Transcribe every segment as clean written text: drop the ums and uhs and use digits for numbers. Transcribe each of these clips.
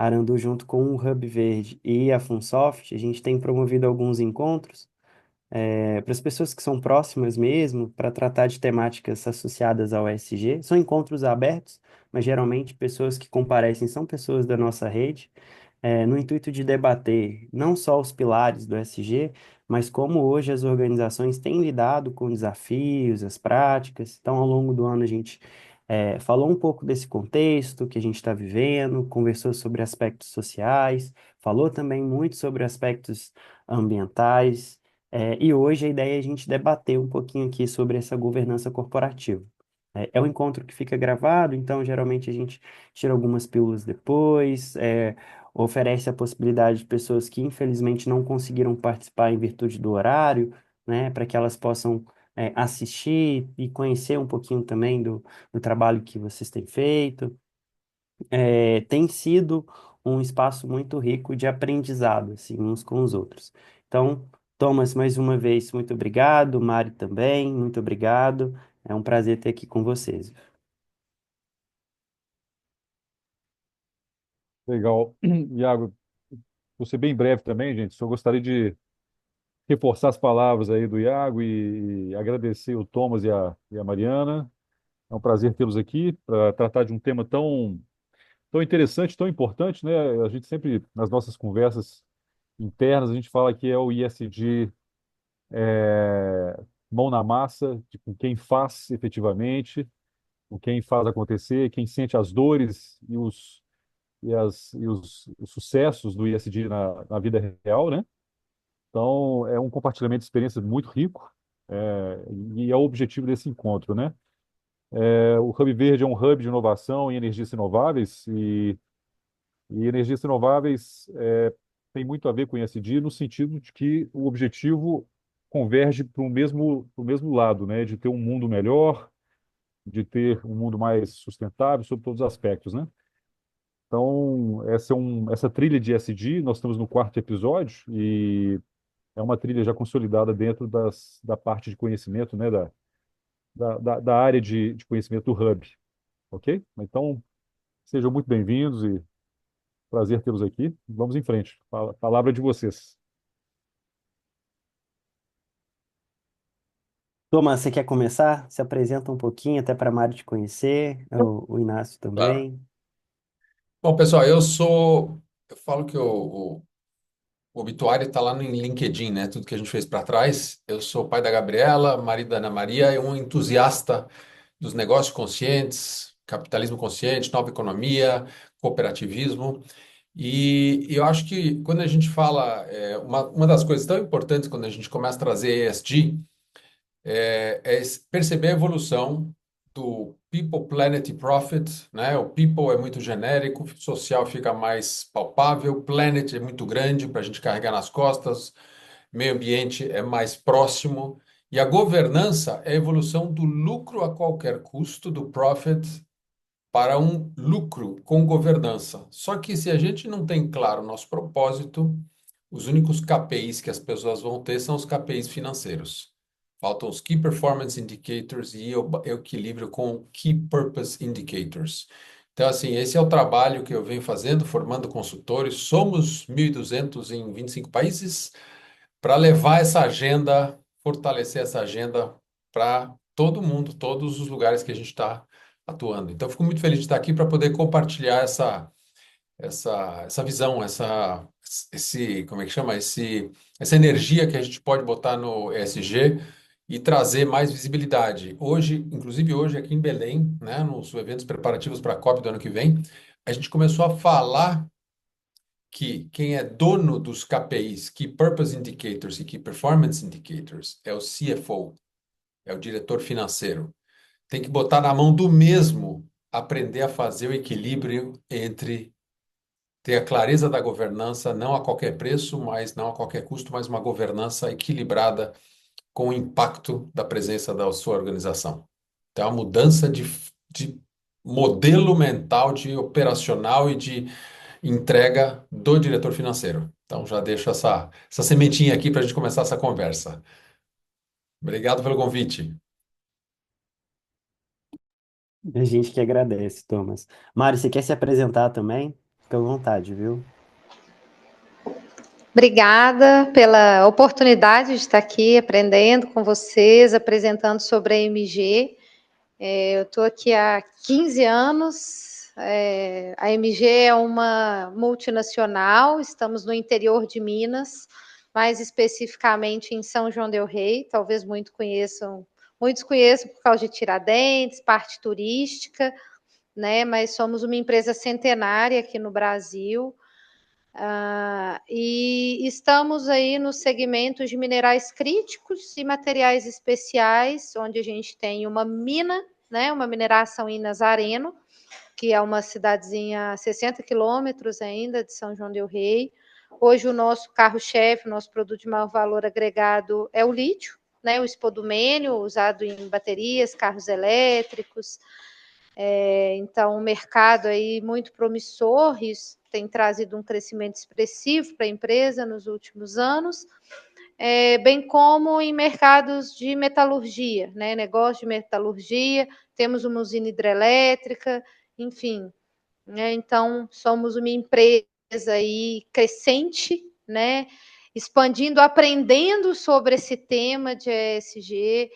Arandu, junto com o Hub Verde e a Funsoft, a gente tem promovido alguns encontros para as pessoas que são próximas mesmo, para tratar de temáticas associadas ao ESG. São encontros abertos, mas geralmente pessoas que comparecem são pessoas da nossa rede, no intuito de debater não só os pilares do ESG, mas como hoje as organizações têm lidado com desafios, as práticas. Então, ao longo do ano, a gente falou um pouco desse contexto que a gente está vivendo, conversou sobre aspectos sociais, falou também muito sobre aspectos ambientais. E hoje a ideia é a gente debater um pouquinho aqui sobre essa governança corporativa. É um encontro que fica gravado, então geralmente a gente tira algumas pílulas depois, oferece a possibilidade de pessoas que infelizmente não conseguiram participar em virtude do horário, né, para que elas possam assistir e conhecer um pouquinho também do trabalho que vocês têm feito. Tem sido um espaço muito rico de aprendizado, assim, uns com os outros. Então, Thomas, mais uma vez, muito obrigado. Mari também, muito obrigado. É um prazer ter aqui com vocês. Legal. Iago, vou ser bem breve também, gente. Só gostaria de reforçar as palavras aí do Iago e agradecer o Thomas e a Mariana. É um prazer tê-los aqui para tratar de um tema tão interessante, tão importante, né? A gente sempre, nas nossas conversas internas, a gente fala que é o ISD mão na massa, de com quem faz efetivamente, com quem faz acontecer, quem sente as dores e os sucessos do ISD na vida real, né? Então, é um compartilhamento de experiências muito rico, e é o objetivo desse encontro, né? O Hub Verde é um hub de inovação em energias renováveis e energias renováveis tem muito a ver com ESG no sentido de que o objetivo converge para o mesmo lado, né? De ter um mundo melhor, de ter um mundo mais sustentável sobre todos os aspectos, né? Então, essa trilha de ESG, nós estamos no quarto episódio e é uma trilha já consolidada dentro da parte de conhecimento, né? Da área de conhecimento do Hub, ok? Então, sejam muito bem-vindos e prazer tê-los aqui. Vamos em frente. Palavra de vocês. Thomas, você quer começar? Se apresenta um pouquinho, até para a Mari te conhecer, o Inácio Claro. também. Bom, pessoal, eu falo que o obituário está lá no LinkedIn, né? Tudo que a gente fez para trás. Eu sou pai da Gabriela, marido da Ana Maria e um entusiasta dos negócios conscientes, capitalismo consciente, nova economia, cooperativismo. E eu acho que quando a gente fala, uma das coisas tão importantes quando a gente começa a trazer ESG é perceber a evolução do People, Planet e Profit, né? O People é muito genérico, o social fica mais palpável, Planet é muito grande para a gente carregar nas costas, meio ambiente é mais próximo, e a governança é a evolução do lucro a qualquer custo, do profit, para um lucro com governança. Só que se a gente não tem claro o nosso propósito, os únicos KPIs que as pessoas vão ter são os KPIs financeiros. Faltam os Key Performance Indicators e o equilíbrio com Key Purpose Indicators. Então, assim, esse é o trabalho que eu venho fazendo, formando consultores. Somos 1.200 em 25 países para levar essa agenda, fortalecer essa agenda para todo mundo, todos os lugares que a gente está atuando. Então, fico muito feliz de estar aqui para poder compartilhar essa visão, como é que chama? Essa energia que a gente pode botar no ESG e trazer mais visibilidade. Hoje, inclusive hoje aqui em Belém, né, nos eventos preparativos para a COP do ano que vem, a gente começou a falar que quem é dono dos KPIs, Key Purpose Indicators e Key Performance Indicators, é o CFO, é o diretor financeiro. Tem que botar na mão do mesmo aprender a fazer o equilíbrio entre ter a clareza da governança, não a qualquer preço, mas não a qualquer custo, mas uma governança equilibrada com o impacto da presença da sua organização. Então, a mudança de modelo mental, de operacional e de entrega do diretor financeiro. Então, já deixo essa sementinha aqui para a gente começar essa conversa. Obrigado pelo convite. A gente que agradece, Thomas. Mari, você quer se apresentar também? Fica à vontade, viu? Obrigada pela oportunidade de estar aqui aprendendo com vocês, apresentando sobre a MG. Eu estou aqui há 15 anos. A MG é uma multinacional, estamos no interior de Minas, mais especificamente em São João del Rei. Talvez muitos conheçam por causa de Tiradentes, parte turística, né? Mas somos uma empresa centenária aqui no Brasil. E estamos aí no segmento de minerais críticos e materiais especiais, onde a gente tem uma mina, né, uma mineração em Nazareno, que é uma cidadezinha a 60 quilômetros ainda de São João del Rei. Hoje o nosso carro-chefe, o nosso produto de maior valor agregado é o lítio, né, o espodumênio, usado em baterias, carros elétricos. Então, o mercado aí muito promissor, isso tem trazido um crescimento expressivo para a empresa nos últimos anos, bem como em mercados de metalurgia, né? Negócio de metalurgia, temos uma usina hidrelétrica, enfim, né? Então, somos uma empresa aí crescente, né? Expandindo, aprendendo sobre esse tema de ESG,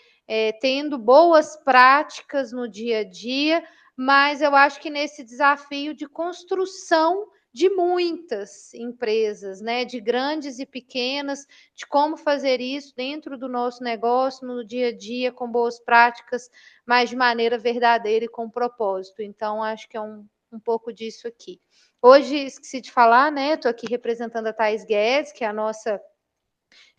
tendo boas práticas no dia a dia, mas eu acho que nesse desafio de construção de muitas empresas, né, de grandes e pequenas, de como fazer isso dentro do nosso negócio, no dia a dia, com boas práticas, mas de maneira verdadeira e com propósito. Então, acho que é um pouco disso aqui. Hoje, esqueci de falar, né? Estou aqui representando a Thais Guedes, que é a nossa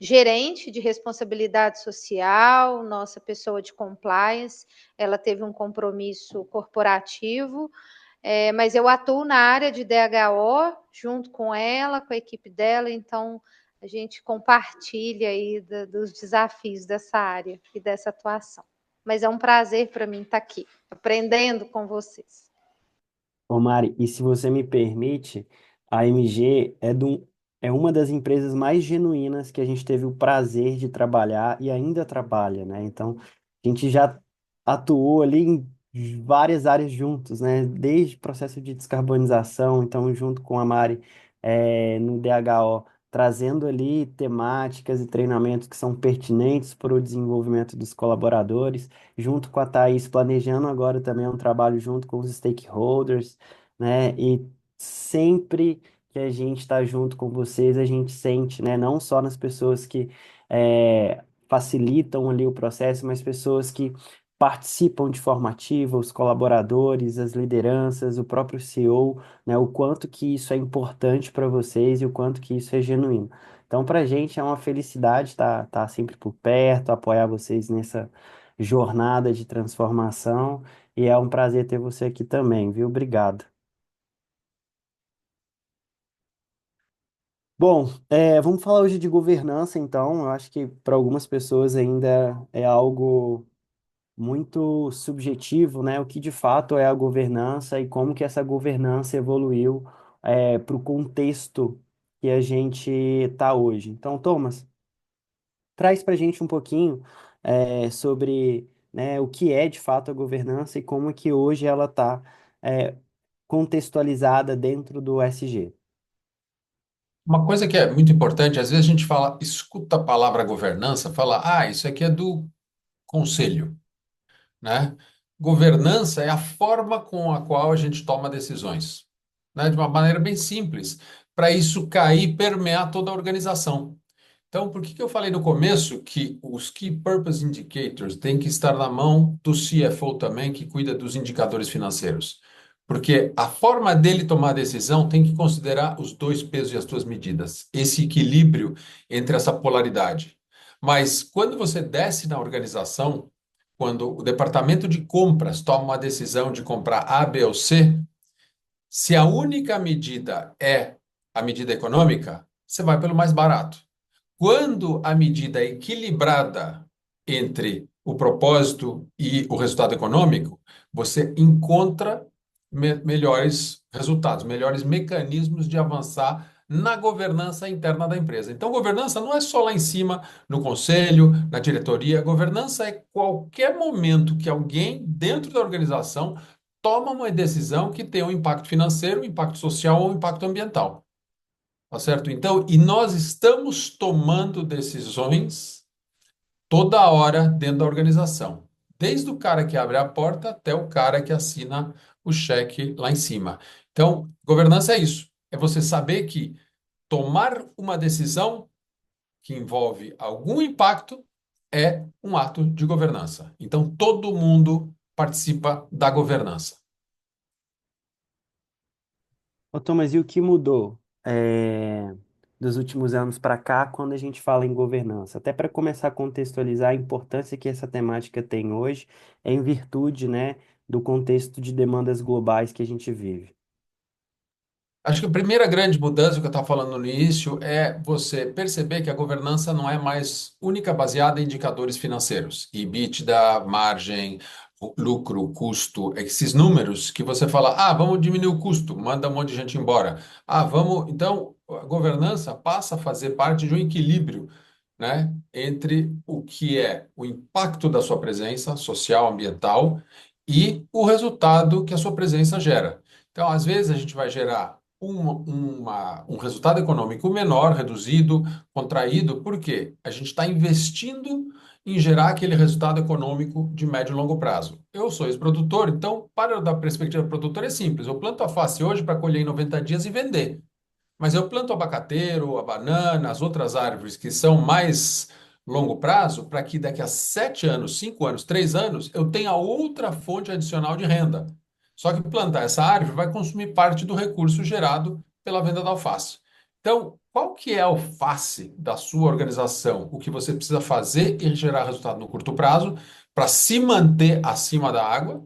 gerente de responsabilidade social, nossa pessoa de compliance. Ela teve um compromisso corporativo, mas eu atuo na área de DHO, junto com ela, com a equipe dela, então a gente compartilha aí dos desafios dessa área e dessa atuação. Mas é um prazer para mim estar aqui, aprendendo com vocês. Ô Mari, e se você me permite, a MG é uma das empresas mais genuínas que a gente teve o prazer de trabalhar e ainda trabalha, né? Então, a gente já atuou ali em várias áreas juntos, né? Desde o processo de descarbonização, então, junto com a Mari, no DHO, trazendo ali temáticas e treinamentos que são pertinentes para o desenvolvimento dos colaboradores, junto com a Thaís, planejando agora também um trabalho junto com os stakeholders, né? E sempre que a gente está junto com vocês, a gente sente, né? Não só nas pessoas que facilitam ali o processo, mas pessoas que participam de forma ativa, os colaboradores, as lideranças, o próprio CEO, né? O quanto que isso é importante para vocês e o quanto que isso é genuíno. Então, para a gente é uma felicidade estar sempre por perto, apoiar vocês nessa jornada de transformação. E é um prazer ter você aqui também, viu? Obrigado. Bom, vamos falar hoje de governança, então. Eu acho que para algumas pessoas ainda é algo muito subjetivo, né? O que de fato é a governança e como que essa governança evoluiu para o contexto que a gente está hoje. Então, Thomas, traz para a gente um pouquinho sobre, né, o que é de fato a governança e como que hoje ela está contextualizada dentro do SG. Uma coisa que é muito importante, às vezes a gente fala, escuta a palavra governança, fala, isso aqui é do conselho, né? Governança é a forma com a qual a gente toma decisões, né? De uma maneira bem simples, para isso cair e permear toda a organização. Então, por que que eu falei no começo que os Key Purpose Indicators têm que estar na mão do CFO também, que cuida dos indicadores financeiros? Porque a forma dele tomar a decisão tem que considerar os dois pesos e as duas medidas, esse equilíbrio entre essa polaridade. Mas quando você desce na organização, quando o departamento de compras toma uma decisão de comprar A, B ou C, se a única medida é a medida econômica, você vai pelo mais barato. Quando a medida é equilibrada entre o propósito e o resultado econômico, você encontra melhores resultados, melhores mecanismos de avançar na governança interna da empresa. Então, governança não é só lá em cima, no conselho, na diretoria. Governança é qualquer momento que alguém dentro da organização toma uma decisão que tem um impacto financeiro, um impacto social ou um impacto ambiental. Tá certo? Então, e nós estamos tomando decisões toda hora dentro da organização. Desde o cara que abre a porta até o cara que assina o cheque lá em cima. Então, governança é isso. É você saber que tomar uma decisão que envolve algum impacto é um ato de governança. Então, todo mundo participa da governança. Ô, Thomas, e o que mudou dos últimos anos para cá quando a gente fala em governança? Até para começar a contextualizar a importância que essa temática tem hoje, é em virtude, né, do contexto de demandas globais que a gente vive. Acho que a primeira grande mudança que eu estava falando no início é você perceber que a governança não é mais única baseada em indicadores financeiros, EBITDA, margem, lucro, custo, esses números que você fala, ah, vamos diminuir o custo, manda um monte de gente embora. Ah, vamos. Então, a governança passa a fazer parte de um equilíbrio, né, entre o que é o impacto da sua presença social, ambiental e o resultado que a sua presença gera. Então, às vezes, a gente vai gerar um resultado econômico menor, reduzido, contraído, porque a gente está investindo em gerar aquele resultado econômico de médio e longo prazo. Eu sou ex-produtor, então, para eu dar perspectiva do produtor, é simples. Eu planto alface hoje para colher em 90 dias e vender. Mas eu planto o abacateiro, a banana, as outras árvores que são mais longo prazo, para que daqui a 7 anos, 5 anos, 3 anos, eu tenha outra fonte adicional de renda. Só que plantar essa árvore vai consumir parte do recurso gerado pela venda da alface. Então, qual que é a alface da sua organização? O que você precisa fazer e gerar resultado no curto prazo para se manter acima da água,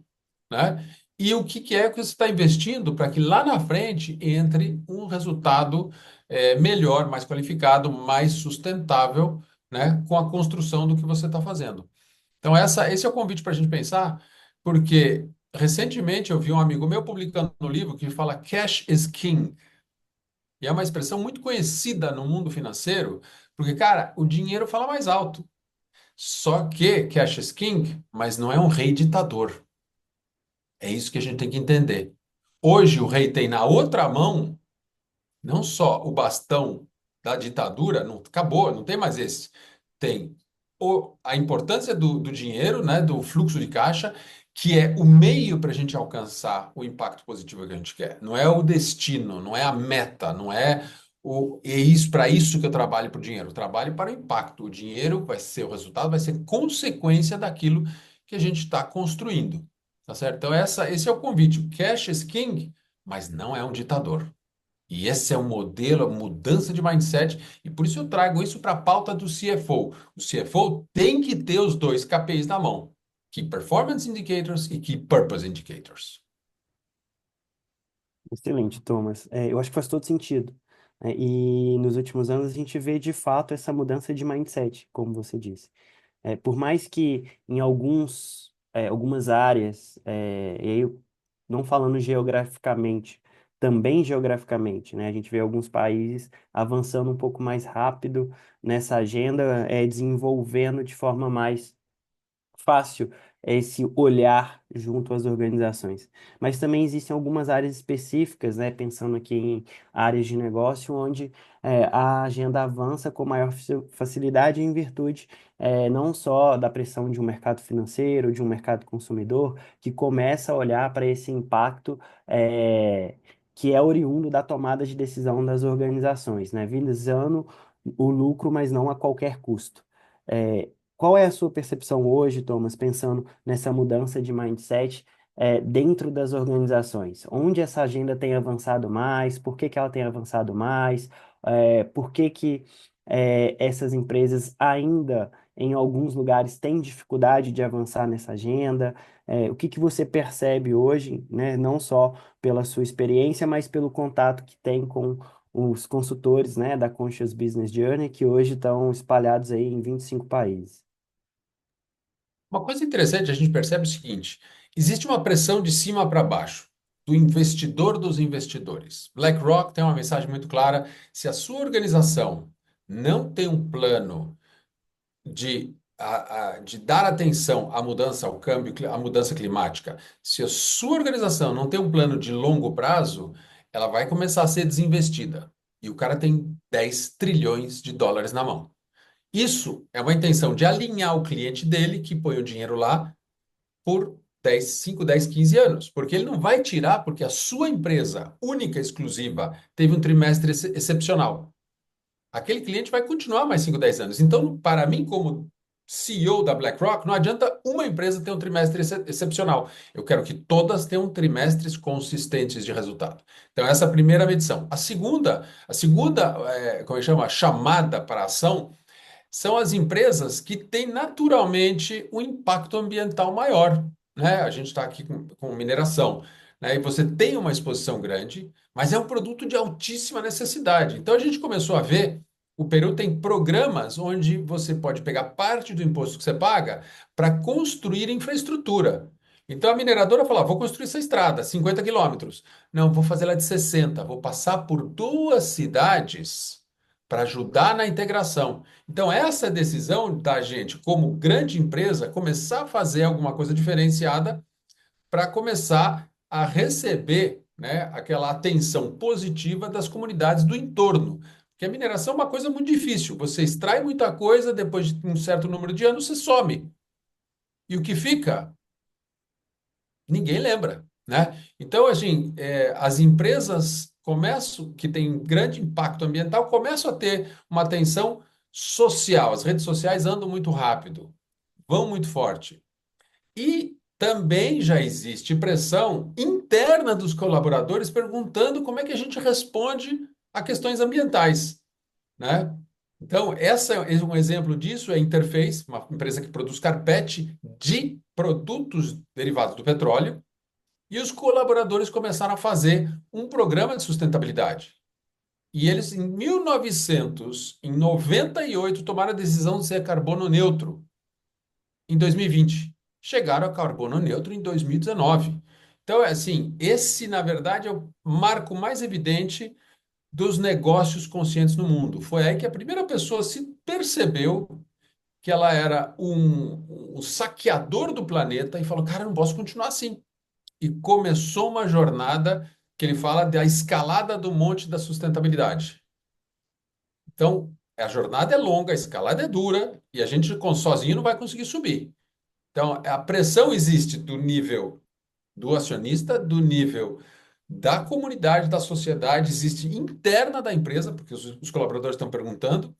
né? E o que é que você está investindo para que lá na frente entre um resultado melhor, mais qualificado, mais sustentável, né, com a construção do que você está fazendo. Então, esse é o convite para a gente pensar, porque recentemente eu vi um amigo meu publicando um livro que fala Cash is King. E é uma expressão muito conhecida no mundo financeiro, porque, cara, o dinheiro fala mais alto. Só que Cash is King, mas não é um rei ditador. É isso que a gente tem que entender. Hoje o rei tem na outra mão não só o bastão da ditadura, não acabou, não tem mais esse. Tem a importância do dinheiro, né, do fluxo de caixa, que é o meio para a gente alcançar o impacto positivo que a gente quer. Não é o destino, não é a meta, não é é isso para isso que eu trabalho para o dinheiro. Eu trabalho para o impacto. O dinheiro vai ser o resultado, vai ser consequência daquilo que a gente está construindo. Tá certo? Então, esse é o convite. O cash is king, mas não é um ditador. E esse é o modelo, a mudança de mindset, e por isso eu trago isso para a pauta do CFO. O CFO tem que ter os dois KPIs na mão: Key Performance Indicators e Key Purpose Indicators. Excelente, Thomas. Eu acho que faz todo sentido, né? E nos últimos anos a gente vê de fato essa mudança de mindset, como você disse. Por mais que em algumas áreas, e aí não falando geograficamente, também geograficamente, né? A gente vê alguns países avançando um pouco mais rápido nessa agenda, desenvolvendo de forma mais fácil esse olhar junto às organizações. Mas também existem algumas áreas específicas, né, pensando aqui em áreas de negócio, onde a agenda avança com maior facilidade em virtude não só da pressão de um mercado financeiro, de um mercado consumidor, que começa a olhar para esse impacto que é oriundo da tomada de decisão das organizações, né, visando o lucro, mas não a qualquer custo. Qual é a sua percepção hoje, Thomas, pensando nessa mudança de mindset, dentro das organizações? Onde essa agenda tem avançado mais? Por que que ela tem avançado mais? Por que que essas empresas ainda, em alguns lugares, têm dificuldade de avançar nessa agenda? O que que você percebe hoje, né, não só pela sua experiência, mas pelo contato que tem com os consultores, né, da Conscious Business Journey, que hoje estão espalhados aí em 25 países? Uma coisa interessante, a gente percebe o seguinte: existe uma pressão de cima para baixo, do investidor dos investidores. BlackRock tem uma mensagem muito clara: se a sua organização não tem um plano de de dar atenção à mudança, ao câmbio, à mudança climática, se a sua organização não tem um plano de longo prazo, ela vai começar a ser desinvestida. E o cara tem 10 trilhões de dólares na mão. Isso é uma intenção de alinhar o cliente dele, que põe o dinheiro lá, por 10, 5, 10, 15 anos. Porque ele não vai tirar porque a sua empresa, única, exclusiva, teve um trimestre excepcional. Aquele cliente vai continuar mais 5, 10 anos. Então, para mim, como CEO da BlackRock, não adianta uma empresa ter um trimestre excepcional. Eu quero que todas tenham trimestres consistentes de resultado. Então, essa é a primeira medição. A segunda, como é que chama? Chamada para a ação são as empresas que têm naturalmente um impacto ambiental maior, né? A gente está aqui com mineração, né? E você tem uma exposição grande, mas é um produto de altíssima necessidade. Então a gente começou a ver, o Peru tem programas onde você pode pegar parte do imposto que você paga para construir infraestrutura. Então a mineradora fala, vou construir essa estrada, 50 quilômetros. Não, vou fazer ela de 60, vou passar por duas cidades para ajudar na integração. Então, essa decisão da gente, como grande empresa, começar a fazer alguma coisa diferenciada para começar a receber, né, aquela atenção positiva das comunidades do entorno. Porque a mineração é uma coisa muito difícil. Você extrai muita coisa, depois de um certo número de anos, você some. E o que fica, ninguém lembra, né? Então, assim, as empresas começam, que têm grande impacto ambiental, começam a ter uma atenção social. As redes sociais andam muito rápido, vão muito forte. E também já existe pressão interna dos colaboradores perguntando como é que a gente responde a questões ambientais, né? Então, essa é um exemplo disso, é a Interface, uma empresa que produz carpete de produtos derivados do petróleo, e os colaboradores começaram a fazer um programa de sustentabilidade. E eles, em 1998, tomaram a decisão de ser carbono neutro em 2020. Chegaram a carbono neutro em 2019. Então, é assim, esse, na verdade, é o marco mais evidente dos negócios conscientes no mundo. Foi aí que a primeira pessoa se percebeu que ela era um saqueador do planeta e falou, cara, eu não posso continuar assim. E começou uma jornada que ele fala da escalada do monte da sustentabilidade. Então, a jornada é longa, a escalada é dura e a gente sozinho não vai conseguir subir. Então, a pressão existe do nível do acionista, do nível da comunidade, da sociedade, existe interna da empresa, porque os colaboradores estão perguntando,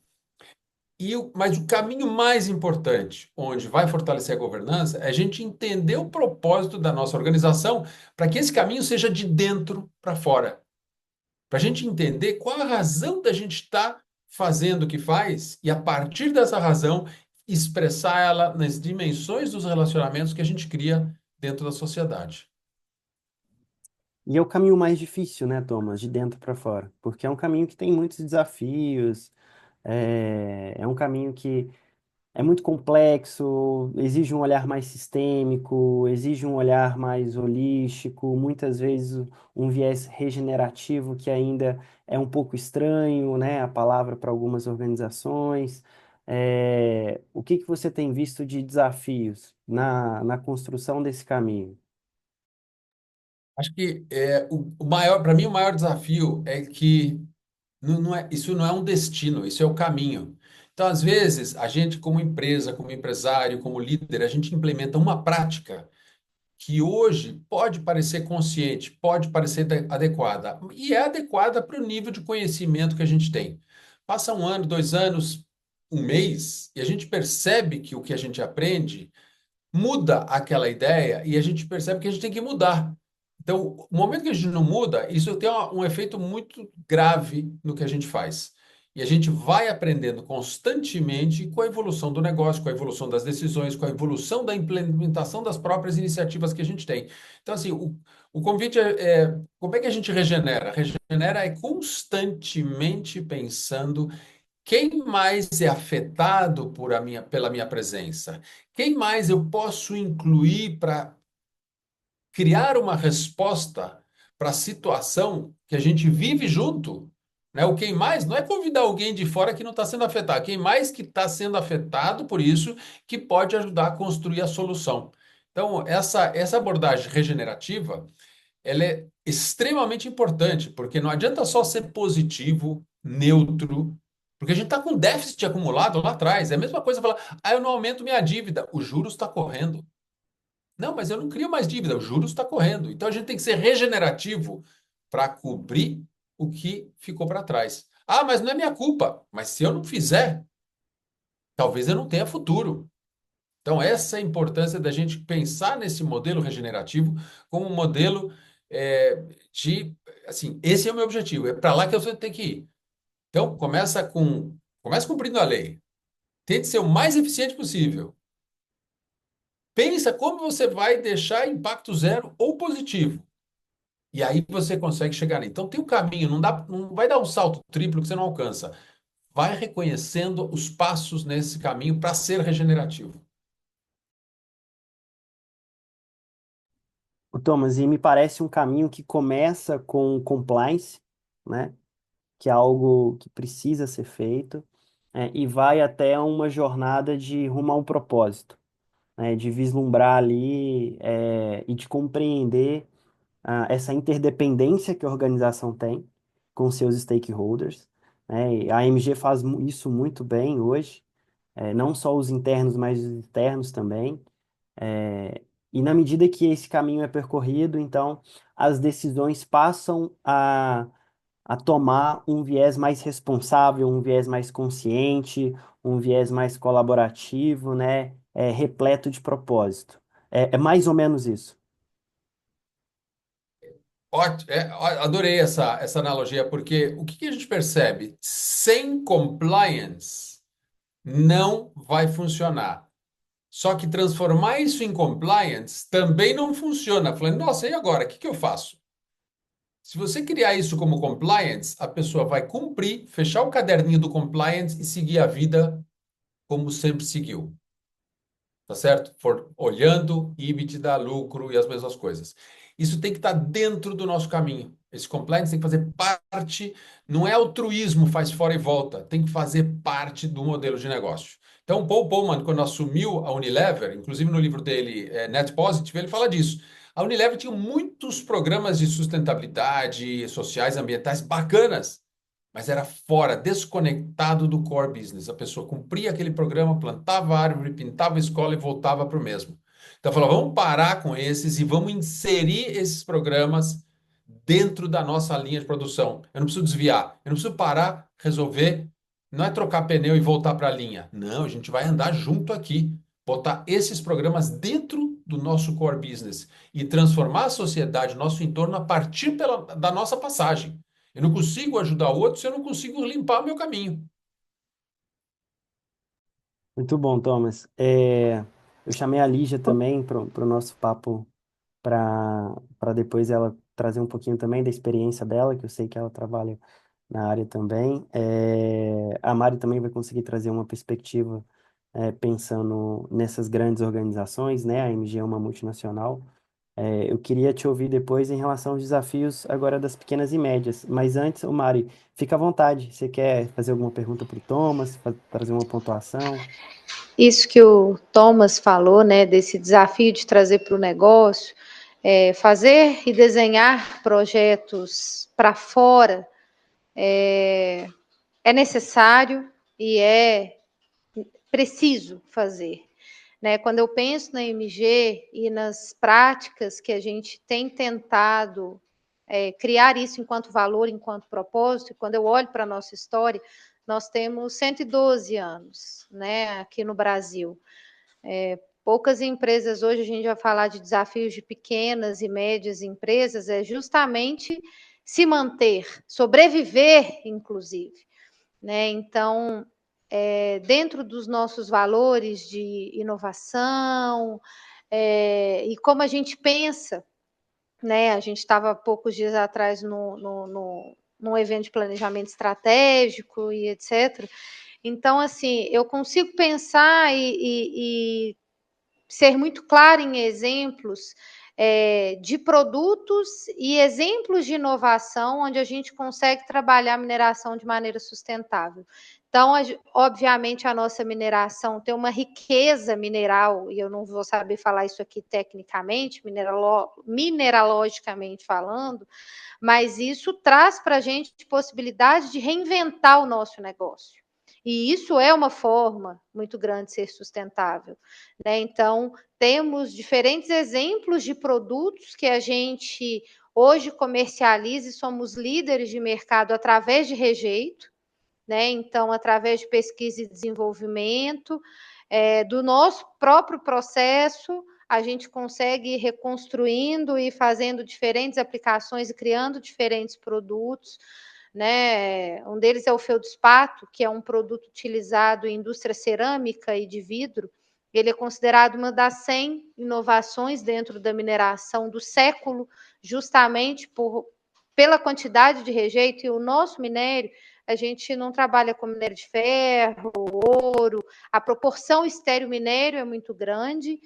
mas o caminho mais importante, onde vai fortalecer a governança, é a gente entender o propósito da nossa organização para que esse caminho seja de dentro para fora. Para a gente entender qual a razão da gente estar fazendo o que faz e, a partir dessa razão, expressar ela nas dimensões dos relacionamentos que a gente cria dentro da sociedade. E é o caminho mais difícil, né, Thomas, de dentro para fora, porque é um caminho que tem muitos desafios, é um caminho que é muito complexo, exige um olhar mais sistêmico, exige um olhar mais holístico, muitas vezes um viés regenerativo que ainda é um pouco estranho, né, a palavra para algumas organizações. O que que você tem visto de desafios na construção desse caminho? Acho que o maior, para mim, o maior desafio é que isso não é um destino, isso é o caminho. Então, às vezes, a gente, como empresa, como empresário, como líder, a gente implementa uma prática que hoje pode parecer consciente, pode parecer adequada, e é adequada para o nível de conhecimento que a gente tem. Passa um ano, 2 anos, um mês, e a gente percebe que o que a gente aprende muda aquela ideia e a gente percebe que a gente tem que mudar. Então, o momento que a gente não muda, isso tem um efeito muito grave no que a gente faz. E a gente vai aprendendo constantemente com a evolução do negócio, com a evolução das decisões, com a evolução da implementação das próprias iniciativas que a gente tem. Então, assim, o convite como é que a gente regenera? Regenera é constantemente pensando quem mais é afetado pela minha presença? Quem mais eu posso incluir para criar uma resposta para a situação que a gente vive junto? Né? O quem mais não é convidar alguém de fora que não está sendo afetado. Quem mais que está sendo afetado por isso que pode ajudar a construir a solução. Então, essa abordagem regenerativa, ela é extremamente importante, porque não adianta só ser positivo, neutro, porque a gente está com déficit acumulado lá atrás. É a mesma coisa falar, eu não aumento minha dívida, o juros está correndo. Não, mas eu não crio mais dívida, o juros está correndo. Então a gente tem que ser regenerativo para cobrir o que ficou para trás. Ah, mas não é minha culpa. Mas se eu não fizer, talvez eu não tenha futuro. Então, essa é a importância da gente pensar nesse modelo regenerativo como um modelo é, de, assim, esse é o meu objetivo, é para lá que eu tenho que ir. Então, começa cumprindo a lei. Tente ser o mais eficiente possível. Pensa como você vai deixar impacto zero ou positivo. E aí você consegue chegar ali. Então, tem um caminho, não vai dar um salto triplo que você não alcança. Vai reconhecendo os passos nesse caminho para ser regenerativo. O Thomas, e me parece um caminho que começa com compliance, né? Que é algo que precisa ser feito, e vai até uma jornada de rumo a um propósito, né? De vislumbrar ali, e de compreender essa interdependência que a organização tem com seus stakeholders, né? E a AMG faz isso muito bem hoje, não só os internos, mas os externos também. É, e na medida que esse caminho é percorrido, então as decisões passam a tomar um viés mais responsável, um viés mais consciente, um viés mais colaborativo, né? Repleto de propósito. É mais ou menos isso. Adorei essa analogia, porque o que a gente percebe? Sem compliance não vai funcionar. Só que transformar isso em compliance também não funciona. Falando, nossa, e agora? O que eu faço? Se você criar isso como compliance, a pessoa vai cumprir, fechar o caderninho do compliance e seguir a vida como sempre seguiu. Tá certo? For olhando EBITDA, lucro e as mesmas coisas. Isso tem que estar dentro do nosso caminho. Esse compliance tem que fazer parte, não é altruísmo, faz fora e volta, tem que fazer parte do modelo de negócio. Então, o Paul Polman, quando assumiu a Unilever, inclusive no livro dele, Net Positive, ele fala disso. A Unilever tinha muitos programas de sustentabilidade, sociais, ambientais bacanas, mas era fora, desconectado do core business. A pessoa cumpria aquele programa, plantava árvore, pintava escola e voltava para o mesmo. Então, falou, vamos parar com esses e vamos inserir esses programas dentro da nossa linha de produção. Eu não preciso desviar, eu não preciso parar, resolver. Não é trocar pneu e voltar para a linha. Não, a gente vai andar junto aqui, botar esses programas dentro do nosso core business e transformar a sociedade, o nosso entorno, a partir da nossa passagem. Eu não consigo ajudar o outro se eu não consigo limpar o meu caminho. Muito bom, Thomas. Eu chamei a Lígia também para o nosso papo para depois ela trazer um pouquinho também da experiência dela, que eu sei que ela trabalha na área também. A Mari também vai conseguir trazer uma perspectiva, pensando nessas grandes organizações, né? A MG é uma multinacional. Eu queria te ouvir depois em relação aos desafios agora das pequenas e médias. Mas antes, o Mari, fica à vontade. Você quer fazer alguma pergunta para o Thomas, trazer uma pontuação? Isso que o Thomas falou, né, desse desafio de trazer para o negócio, fazer e desenhar projetos para fora é necessário e é preciso fazer. Né? Quando eu penso na MG e nas práticas que a gente tem tentado criar isso enquanto valor, enquanto propósito, e quando eu olho para a nossa história, nós temos 112 anos, né, aqui no Brasil. Poucas empresas hoje, a gente vai falar de desafios de pequenas e médias empresas, é justamente se manter, sobreviver, inclusive. Né? Então, dentro dos nossos valores de inovação, e como a gente pensa, né? A gente estava poucos dias atrás num evento de planejamento estratégico e etc. Então, assim, eu consigo pensar e ser muito clara em exemplos de produtos e exemplos de inovação onde a gente consegue trabalhar a mineração de maneira sustentável. Então, obviamente, a nossa mineração tem uma riqueza mineral, e eu não vou saber falar isso aqui tecnicamente, mineralogicamente falando, mas isso traz para a gente possibilidade de reinventar o nosso negócio. E isso é uma forma muito grande de ser sustentável, né? Então, temos diferentes exemplos de produtos que a gente hoje comercializa e somos líderes de mercado através de rejeito, né? Então, através de pesquisa e desenvolvimento, do nosso próprio processo, a gente consegue ir reconstruindo e fazendo diferentes aplicações e criando diferentes produtos, né? Um deles é o feldspato, que é um produto utilizado em indústria cerâmica e de vidro. Ele é considerado uma das 100 inovações dentro da mineração do século, justamente pela quantidade de rejeito, e o nosso minério, a gente não trabalha com minério de ferro, ouro, a proporção estéreo-minério é muito grande,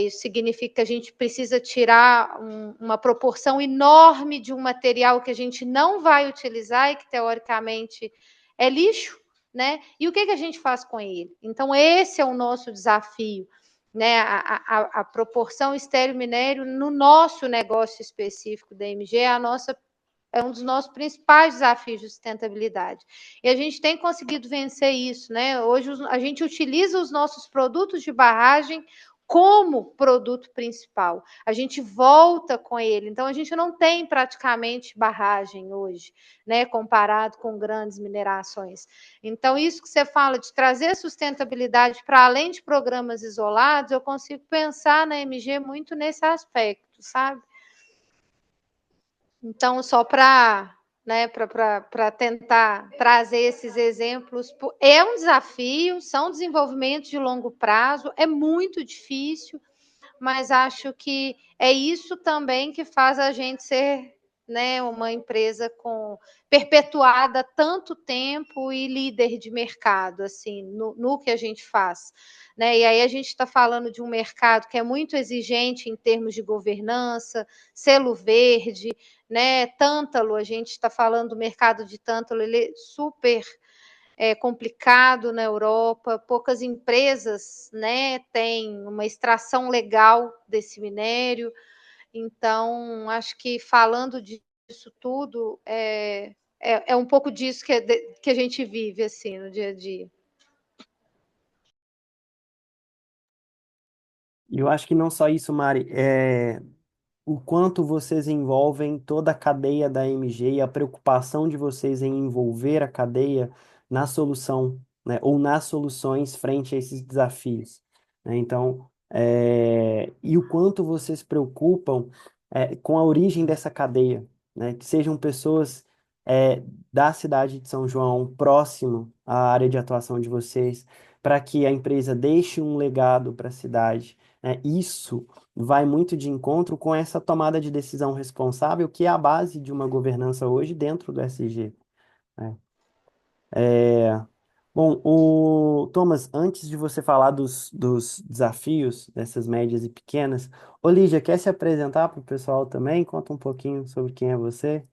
isso significa que a gente precisa tirar uma proporção enorme de um material que a gente não vai utilizar e que, teoricamente, é lixo, né? E o que a gente faz com ele? Então, esse é o nosso desafio, né? A proporção estéreo-minério no nosso negócio específico da MG é um dos nossos principais desafios de sustentabilidade. E a gente tem conseguido vencer isso, né? Hoje a gente utiliza os nossos produtos de barragem como produto principal. A gente volta com ele. Então, a gente não tem praticamente barragem hoje, né? Comparado com grandes minerações. Então, isso que você fala de trazer sustentabilidade para além de programas isolados, eu consigo pensar na MG muito nesse aspecto, sabe? Então, só para, né, para tentar trazer esses exemplos, é um desafio, são desenvolvimentos de longo prazo, é muito difícil, mas acho que é isso também que faz a gente ser, né, uma empresa perpetuada há tanto tempo e líder de mercado, assim, no que a gente faz. Né? E aí a gente está falando de um mercado que é muito exigente em termos de governança, selo verde, né? Tântalo, a gente está falando do mercado de tântalo, ele é super complicado na Europa, poucas empresas, né, têm uma extração legal desse minério. Então, acho que falando disso tudo, um pouco disso que a gente vive assim no dia a dia. E eu acho que não só isso, Mari, o quanto vocês envolvem toda a cadeia da MG e a preocupação de vocês em envolver a cadeia na solução, né, ou nas soluções frente a esses desafios, né? Então, e o quanto vocês se preocupam, com a origem dessa cadeia, né? Que sejam pessoas, da cidade de São João, próximo à área de atuação de vocês, para que a empresa deixe um legado para a cidade, né? Isso vai muito de encontro com essa tomada de decisão responsável, que é a base de uma governança hoje dentro do SG, né? É, Bom, Thomas, antes de você falar dos desafios dessas médias e pequenas, Lígia, quer se apresentar para o pessoal também? Conta um pouquinho sobre quem é você.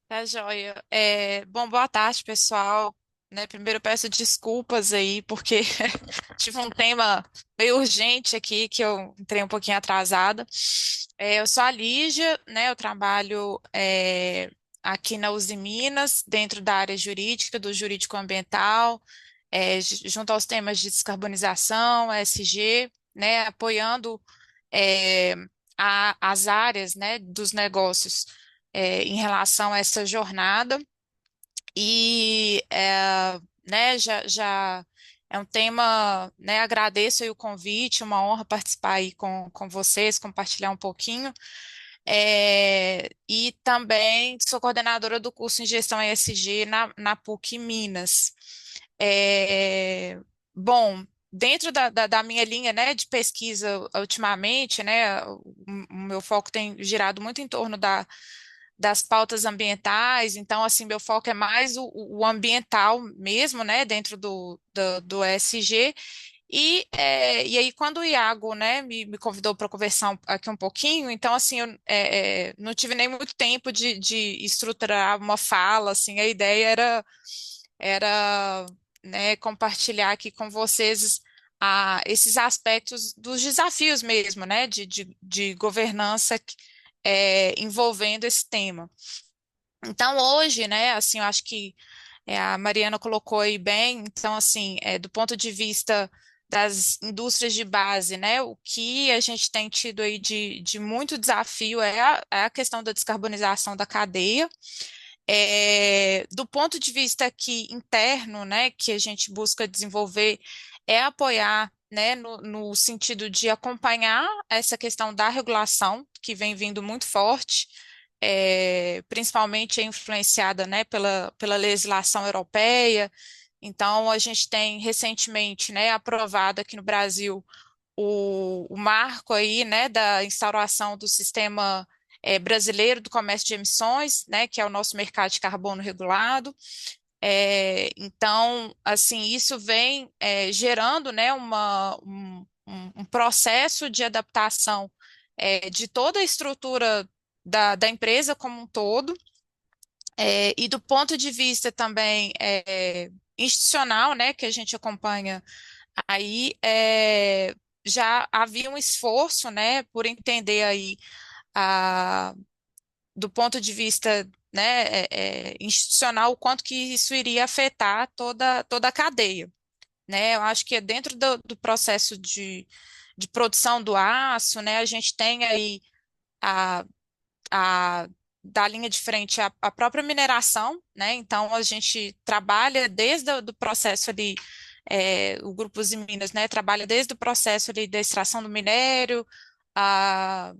Tá joia. Bom, boa tarde, pessoal. Né, primeiro eu peço desculpas aí, porque tive um tema meio urgente aqui, que eu entrei um pouquinho atrasada. Eu sou a Lígia, né, eu trabalho aqui na Uzi Minas, dentro da área jurídica, do jurídico ambiental, junto aos temas de descarbonização, ESG, né, apoiando é, as áreas, né, dos negócios em relação a essa jornada né, já é um tema, né, agradeço aí o convite, uma honra participar aí com vocês, compartilhar um pouquinho. E também sou coordenadora do curso em Gestão ESG na PUC Minas. Bom, dentro da minha linha, né, de pesquisa ultimamente, né, o meu foco tem girado muito em torno das pautas ambientais, então, assim, meu foco é mais o ambiental mesmo, né, dentro do ESG, E aí, quando o Iago, né, me convidou para conversar aqui um pouquinho, então, assim, eu não tive nem muito tempo de estruturar uma fala, assim, a ideia era, né, compartilhar aqui com vocês esses aspectos dos desafios mesmo, né, de governança envolvendo esse tema. Então, hoje, né, assim, eu acho que a Mariana colocou aí bem, então, assim, do ponto de vista das indústrias de base, né, o que a gente tem tido aí de muito desafio é a questão da descarbonização da cadeia. Do ponto de vista aqui interno, né, que a gente busca desenvolver, apoiar, né, no sentido de acompanhar essa questão da regulação, que vem vindo muito forte, principalmente influenciada, né, pela legislação europeia. Então, a gente tem recentemente, né, aprovado aqui no Brasil o marco aí, né, da instauração do sistema brasileiro do comércio de emissões, né, que é o nosso mercado de carbono regulado. Então, assim, isso vem gerando, né, um processo de adaptação de toda a estrutura da empresa como um todo, e do ponto de vista também institucional, né, que a gente acompanha aí, já havia um esforço, né, por entender aí a, do ponto de vista, né, institucional, o quanto que isso iria afetar toda a cadeia, né? Eu acho que dentro do processo de produção do aço, né, a gente tem aí a, a da linha de frente a própria mineração, né? Então a gente trabalha desde o do processo ali, o Grupo Uzi Minas, né, trabalha desde o processo ali da extração do minério, a,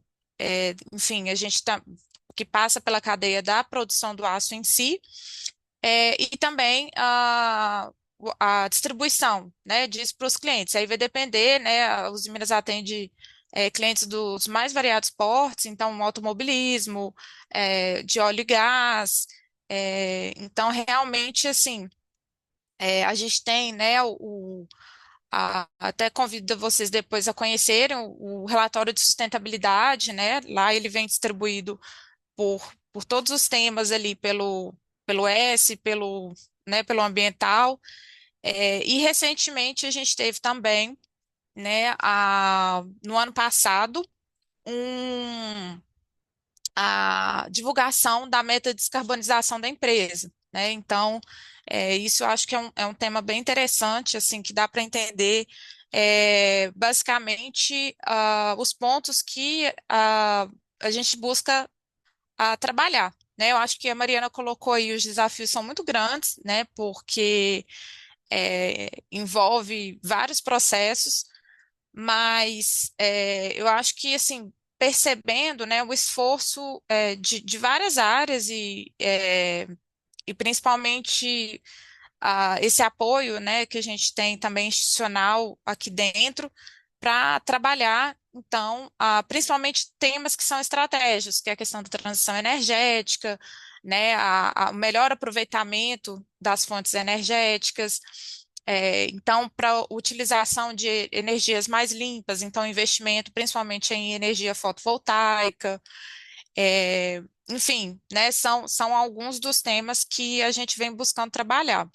enfim, a gente que passa pela cadeia da produção do aço em si, e também a distribuição, né, disso para os clientes. Aí vai depender, né, a Uzi Minas atende clientes dos mais variados portes, então automobilismo, de óleo e gás. Então, realmente, assim, a gente tem, né, até convido vocês depois a conhecerem o relatório de sustentabilidade, né? Lá ele vem distribuído por todos os temas ali, pelo S, né, pelo ambiental. E recentemente a gente teve também, né, no ano passado, um, a divulgação da meta de descarbonização da empresa, né? Então, isso eu acho que é um tema bem interessante, assim, que dá para entender basicamente os pontos que a gente busca trabalhar, né? Eu acho que a Mariana colocou aí, os desafios são muito grandes, né? Porque envolve vários processos, mas eu acho que, assim, percebendo, né, o esforço de várias áreas e principalmente esse apoio, né, que a gente tem também institucional aqui dentro para trabalhar, então, principalmente temas que são estratégicos, que é a questão da transição energética, né, o melhor aproveitamento das fontes energéticas. Então, para utilização de energias mais limpas, então investimento principalmente em energia fotovoltaica, enfim, né, são alguns dos temas que a gente vem buscando trabalhar.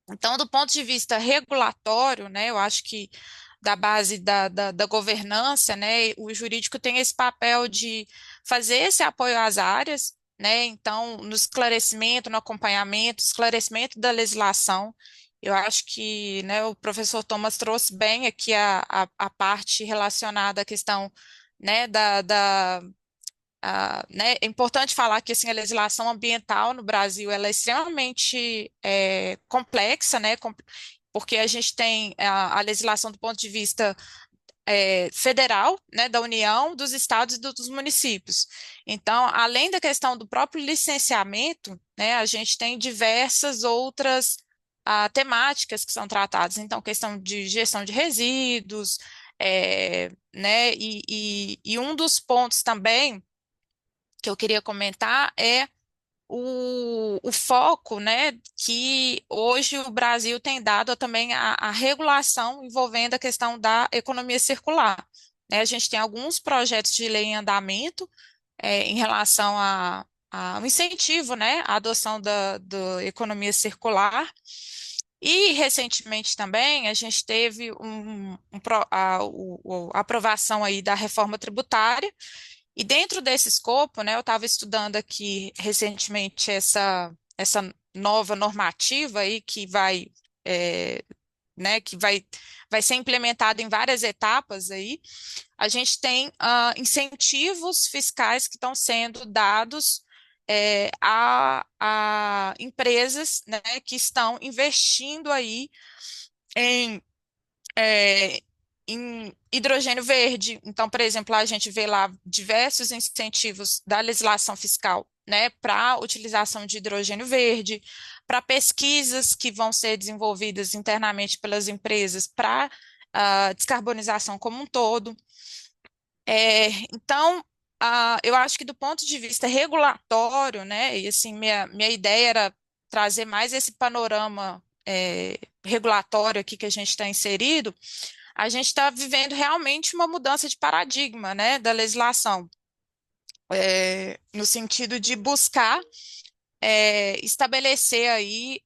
Então, do ponto de vista regulatório, né, eu acho que da base da governança, né, o jurídico tem esse papel de fazer esse apoio às áreas, né, então, no esclarecimento, no acompanhamento, esclarecimento da legislação. Eu acho que, né, o professor Thomas trouxe bem aqui a parte relacionada à questão, né, né, é importante falar que assim, a legislação ambiental no Brasil ela é extremamente complexa, né, porque a gente tem a legislação do ponto de vista federal, né, da União, dos estados e dos municípios. Então, além da questão do próprio licenciamento, né, a gente tem diversas outras temáticas que são tratadas. Então, questão de gestão de resíduos, né, e um dos pontos também que eu queria comentar o foco, né, que hoje o Brasil tem dado também a regulação envolvendo a questão da economia circular. Né? A gente tem alguns projetos de lei em andamento em relação ao incentivo, né, à adoção da economia circular. E recentemente também a gente teve a aprovação aí da reforma tributária, e dentro desse escopo, né, eu estava estudando aqui recentemente essa nova normativa aí que é, né, vai ser implementada em várias etapas aí. A gente tem incentivos fiscais que estão sendo dados a empresas, né, que estão investindo aí em é, em hidrogênio verde. Então, por exemplo, a gente vê lá diversos incentivos da legislação fiscal, né, para a utilização de hidrogênio verde, para pesquisas que vão ser desenvolvidas internamente pelas empresas para a descarbonização como um todo. Então, eu acho que do ponto de vista regulatório, né, e assim, minha ideia era trazer mais esse panorama regulatório aqui que a gente está inserido. A gente está vivendo realmente uma mudança de paradigma, né, da legislação, no sentido de buscar estabelecer aí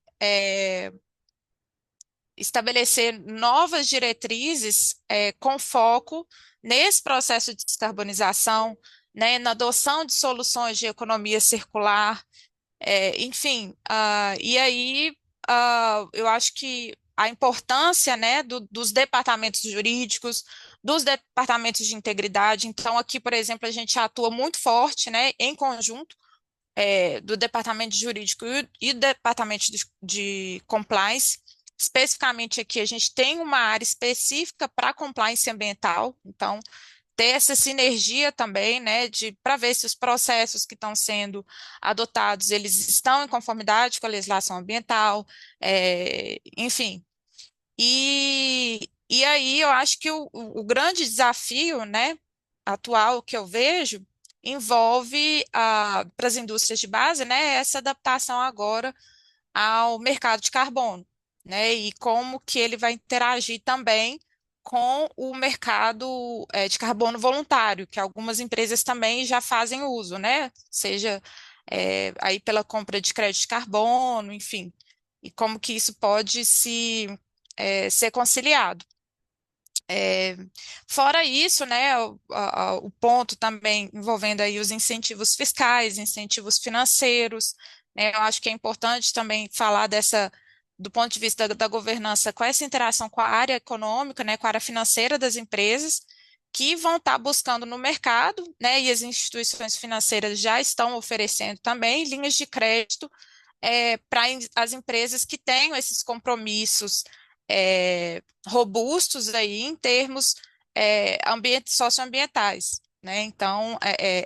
estabelecer novas diretrizes com foco nesse processo de descarbonização, né, na adoção de soluções de economia circular, enfim, e aí eu acho que a importância, né, dos departamentos jurídicos, dos departamentos de integridade. Então, aqui, por exemplo, a gente atua muito forte, né, em conjunto, do departamento jurídico e do departamento de compliance. Especificamente aqui, a gente tem uma área específica para compliance ambiental, então ter essa sinergia também, né, de para ver se os processos que estão sendo adotados eles estão em conformidade com a legislação ambiental, enfim. E aí eu acho que o grande desafio, né, atual que eu vejo envolve para as indústrias de base, né, essa adaptação agora ao mercado de carbono, né? E como que ele vai interagir também com o mercado de carbono voluntário, que algumas empresas também já fazem uso, né? Seja aí pela compra de crédito de carbono, enfim, e como que isso pode ser conciliado. É, Fora isso, né, o ponto também envolvendo aí os incentivos fiscais, incentivos financeiros, né, eu acho que é importante também falar do ponto de vista da governança, com essa interação com a área econômica, né, com a área financeira das empresas, que vão estar buscando no mercado, né, e as instituições financeiras já estão oferecendo também linhas de crédito para as empresas que tenham esses compromissos robustos aí em termos socioambientais, né? Então,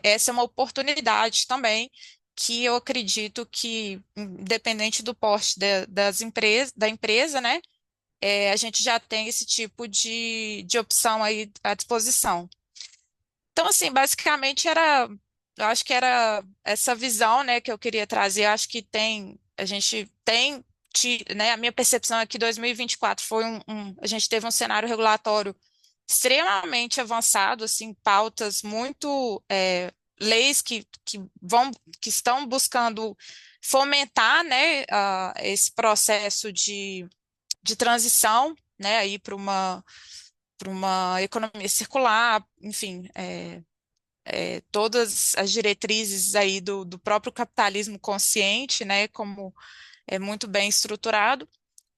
essa é uma oportunidade também que eu acredito que, independente do porte da empresa, né, a gente já tem esse tipo de opção aí à disposição. Então, assim, basicamente eu acho que era essa visão, né, que eu queria trazer. Eu acho que a gente tem, né, a minha percepção é que 2024 foi a gente teve um cenário regulatório extremamente avançado, assim, pautas muito, leis que estão buscando fomentar, né, esse processo de transição, né, aí para uma economia circular, enfim, todas as diretrizes aí do próprio capitalismo consciente, né, como é muito bem estruturado.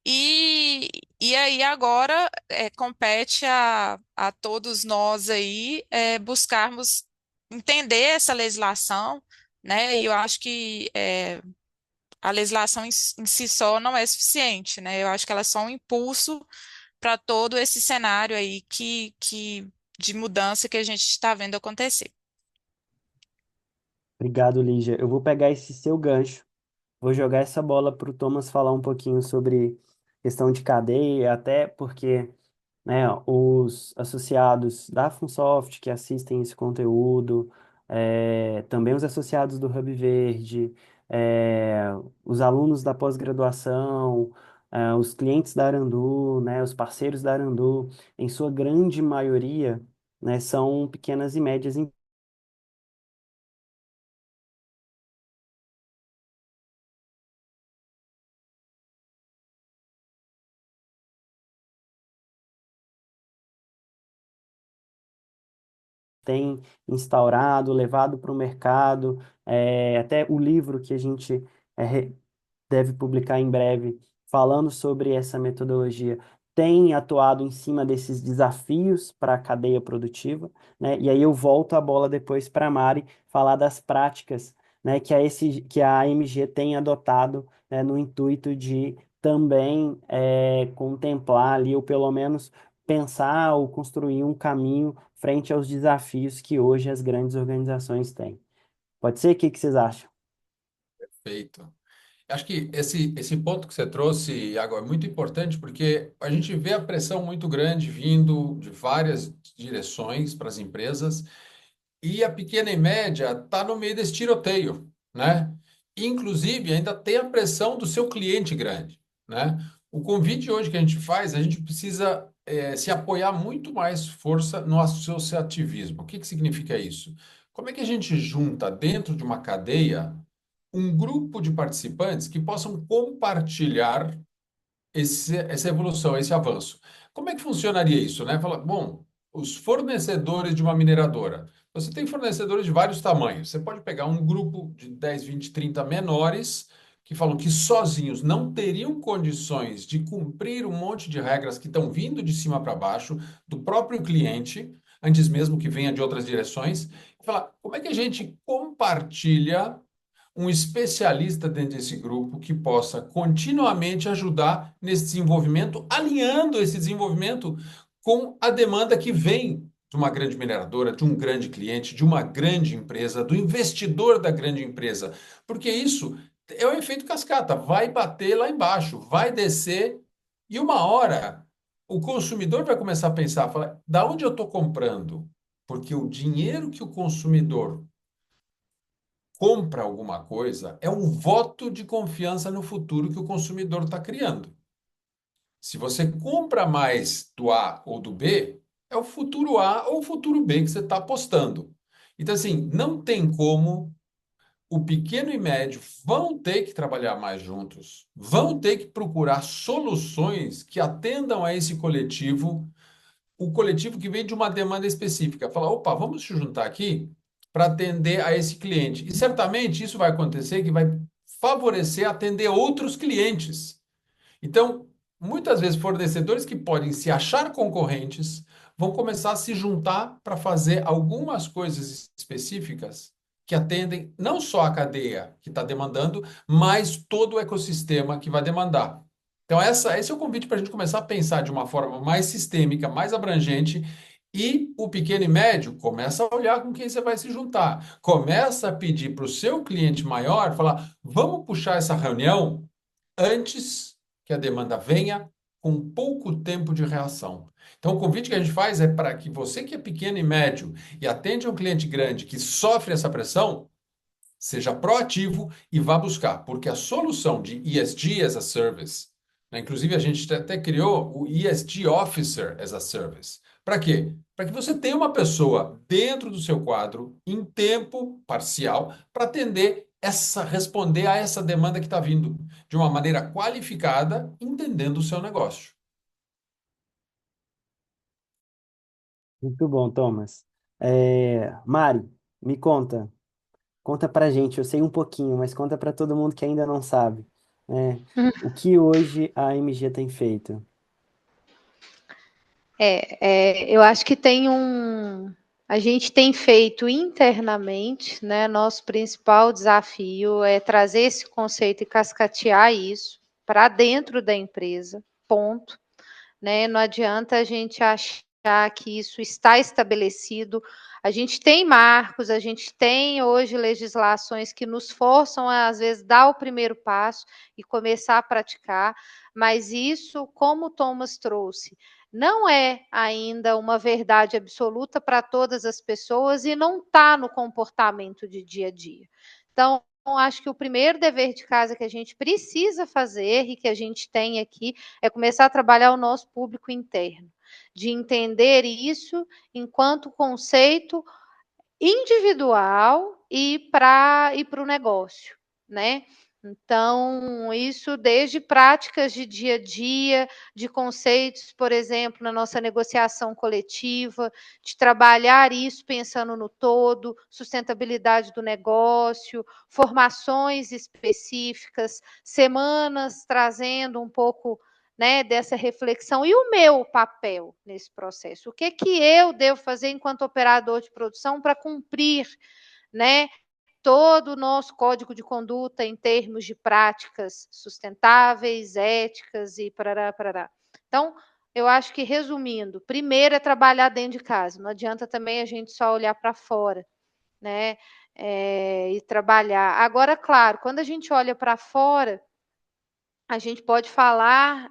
E aí agora compete a todos nós aí buscarmos entender essa legislação, né? E eu acho que a legislação em si só não é suficiente, né? Eu acho que ela é só um impulso para todo esse cenário aí de mudança que a gente está vendo acontecer. Obrigado, Lígia. Eu vou pegar esse seu gancho, vou jogar essa bola para o Thomas falar um pouquinho sobre questão de cadeia, até porque, né, os associados da Funsoft que assistem esse conteúdo, também os associados do Hub Verde, é, os alunos da pós-graduação, os clientes da Arandu, né, os parceiros da Arandu, em sua grande maioria, né, são pequenas e médias tem instaurado, levado para o mercado, até o livro que a gente deve publicar em breve, falando sobre essa metodologia, tem atuado em cima desses desafios para a cadeia produtiva, né? E aí eu volto a bola depois para a Mari falar das práticas, né, que a AMG tem adotado, né, no intuito de também contemplar ali, ou pelo menos pensar ou construir um caminho frente aos desafios que hoje as grandes organizações têm. Pode ser? O que vocês acham? Perfeito. Acho que esse ponto que você trouxe, Iago, é muito importante porque a gente vê a pressão muito grande vindo de várias direções para as empresas e a pequena e média está no meio desse tiroteio, né? Inclusive, ainda tem a pressão do seu cliente grande, né? O convite hoje que a gente faz, a gente precisa se apoiar muito mais força no associativismo. O que que significa isso? Como é que a gente junta dentro de uma cadeia um grupo de participantes que possam compartilhar essa evolução, esse avanço. Como é que funcionaria isso, né? Fala, bom, os fornecedores de uma mineradora. Você tem fornecedores de vários tamanhos. Você pode pegar um grupo de 10, 20, 30 menores que falam que sozinhos não teriam condições de cumprir um monte de regras que estão vindo de cima para baixo do próprio cliente, antes mesmo que venha de outras direções. E falar, como é que a gente compartilha um especialista dentro desse grupo que possa continuamente ajudar nesse desenvolvimento, alinhando esse desenvolvimento com a demanda que vem de uma grande mineradora, de um grande cliente, de uma grande empresa, do investidor da grande empresa. Porque isso é o efeito cascata, vai bater lá embaixo, vai descer e uma hora o consumidor vai começar a pensar, falar, da onde eu estou comprando? Porque o dinheiro que o consumidor compra alguma coisa, é um voto de confiança no futuro que o consumidor está criando. Se você compra mais do A ou do B, é o futuro A ou o futuro B que você está apostando. Então, assim, não tem como o pequeno e médio vão ter que trabalhar mais juntos, vão ter que procurar soluções que atendam a esse coletivo, o coletivo que vem de uma demanda específica. Falar, opa, vamos se juntar aqui para atender a esse cliente. E certamente isso vai acontecer que vai favorecer atender outros clientes. Então, muitas vezes fornecedores que podem se achar concorrentes vão começar a se juntar para fazer algumas coisas específicas que atendem não só a cadeia que está demandando, mas todo o ecossistema que vai demandar. Então, esse é o convite para a gente começar a pensar de uma forma mais sistêmica, mais abrangente, e o pequeno e médio começa a olhar com quem você vai se juntar. Começa a pedir para o seu cliente maior, falar, vamos puxar essa reunião antes que a demanda venha, com pouco tempo de reação. Então, o convite que a gente faz é para que você que é pequeno e médio e atende um cliente grande que sofre essa pressão, seja proativo e vá buscar, porque a solução de ESG as a Service, né, inclusive a gente até criou o ESG Officer as a Service. Para quê? Para que você tenha uma pessoa dentro do seu quadro, em tempo parcial, para responder a essa demanda que está vindo de uma maneira qualificada, entendendo o seu negócio. Muito bom, Thomas. Mari, me conta. Conta pra gente, eu sei um pouquinho, mas conta pra todo mundo que ainda não sabe, né? O que hoje a AMG tem feito? Eu acho que a gente tem feito internamente, né? Nosso principal desafio é trazer esse conceito e cascatear isso para dentro da empresa, ponto, né? Não adianta a gente achar que isso está estabelecido. A gente tem marcos, a gente tem hoje legislações que nos forçam a, às vezes, dar o primeiro passo e começar a praticar, mas isso, como o Thomas trouxe, não é ainda uma verdade absoluta para todas as pessoas e não está no comportamento de dia a dia. Então, acho que o primeiro dever de casa que a gente precisa fazer e que a gente tem aqui é começar a trabalhar o nosso público interno, de entender isso enquanto conceito individual e para o negócio, né? Então, isso desde práticas de dia a dia, de conceitos, por exemplo, na nossa negociação coletiva, de trabalhar isso pensando no todo, sustentabilidade do negócio, formações específicas, semanas trazendo um pouco, né, dessa reflexão. E o meu papel nesse processo? O que que eu devo fazer enquanto operador de produção para cumprir, né, todo o nosso código de conduta em termos de práticas sustentáveis, éticas e parará, parará. Então, eu acho que, resumindo, primeiro é trabalhar dentro de casa. Não adianta também a gente só olhar para fora, né? E trabalhar. Agora, claro, quando a gente olha para fora, a gente pode falar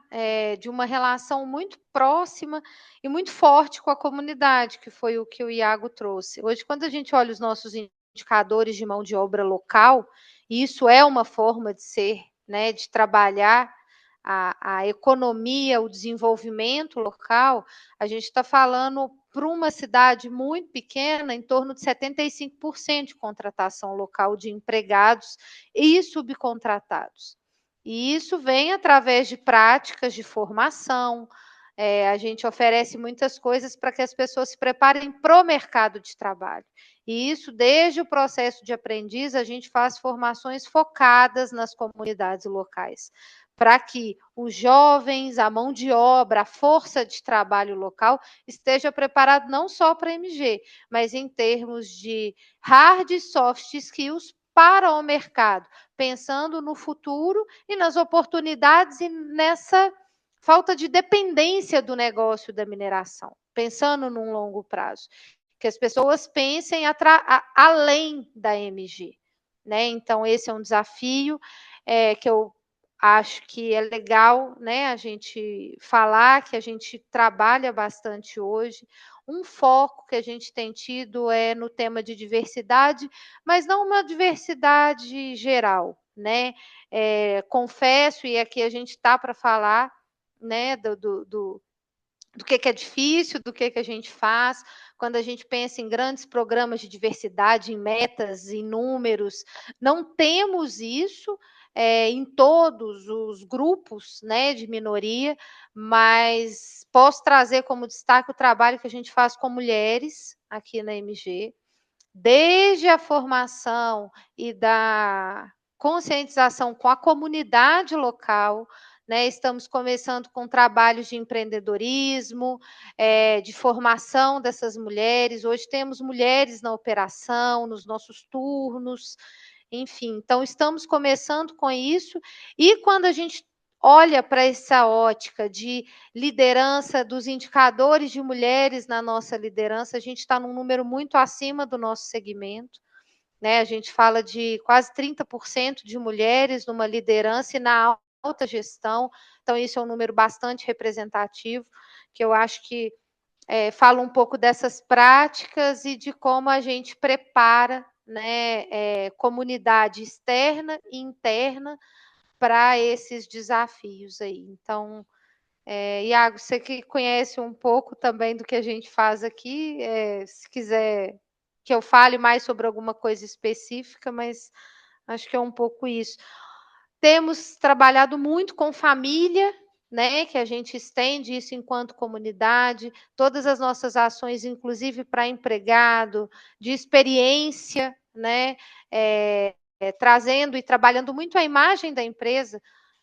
de uma relação muito próxima e muito forte com a comunidade, que foi o que o Iago trouxe. Hoje, quando a gente olha os nossos indicadores de mão de obra local, e isso é uma forma de ser, né, de trabalhar a economia, o desenvolvimento local, a gente está falando para uma cidade muito pequena, em torno de 75% de contratação local de empregados e subcontratados. E isso vem através de práticas de formação. A gente oferece muitas coisas para que as pessoas se preparem para o mercado de trabalho. E isso, desde o processo de aprendiz, a gente faz formações focadas nas comunidades locais, para que os jovens, a mão de obra, a força de trabalho local esteja preparado não só para a MG, mas em termos de hard e soft skills para o mercado, pensando no futuro e nas oportunidades e nessa falta de dependência do negócio da mineração, pensando num longo prazo. Que as pessoas pensem além da MG. Né? Então, esse é um desafio que eu acho que é legal, né, a gente falar, que a gente trabalha bastante hoje. Um foco que a gente tem tido é no tema de diversidade, mas não uma diversidade geral, né? Confesso, e aqui a gente está para falar, né, do que é difícil, do que a gente faz, quando a gente pensa em grandes programas de diversidade, em metas, em números, não temos isso em todos os grupos, né, de minoria, mas posso trazer como destaque o trabalho que a gente faz com mulheres aqui na MG, desde a formação e da conscientização com a comunidade local, né? Estamos começando com trabalhos de empreendedorismo, de formação dessas mulheres. Hoje temos mulheres na operação, nos nossos turnos, enfim. Então, estamos começando com isso. E quando a gente olha para essa ótica de liderança, dos indicadores de mulheres na nossa liderança, a gente está num número muito acima do nosso segmento. Né? A gente fala de quase 30% de mulheres numa liderança e na alta gestão, então isso é um número bastante representativo, que eu acho que fala um pouco dessas práticas e de como a gente prepara, né, comunidade externa e interna para esses desafios aí. Então, Iago, você que conhece um pouco também do que a gente faz aqui, se quiser que eu fale mais sobre alguma coisa específica, mas acho que é um pouco isso. Temos trabalhado muito com família, né, que a gente estende isso enquanto comunidade, todas as nossas ações, inclusive para empregado, de experiência, né, trazendo e trabalhando muito a imagem da empresa,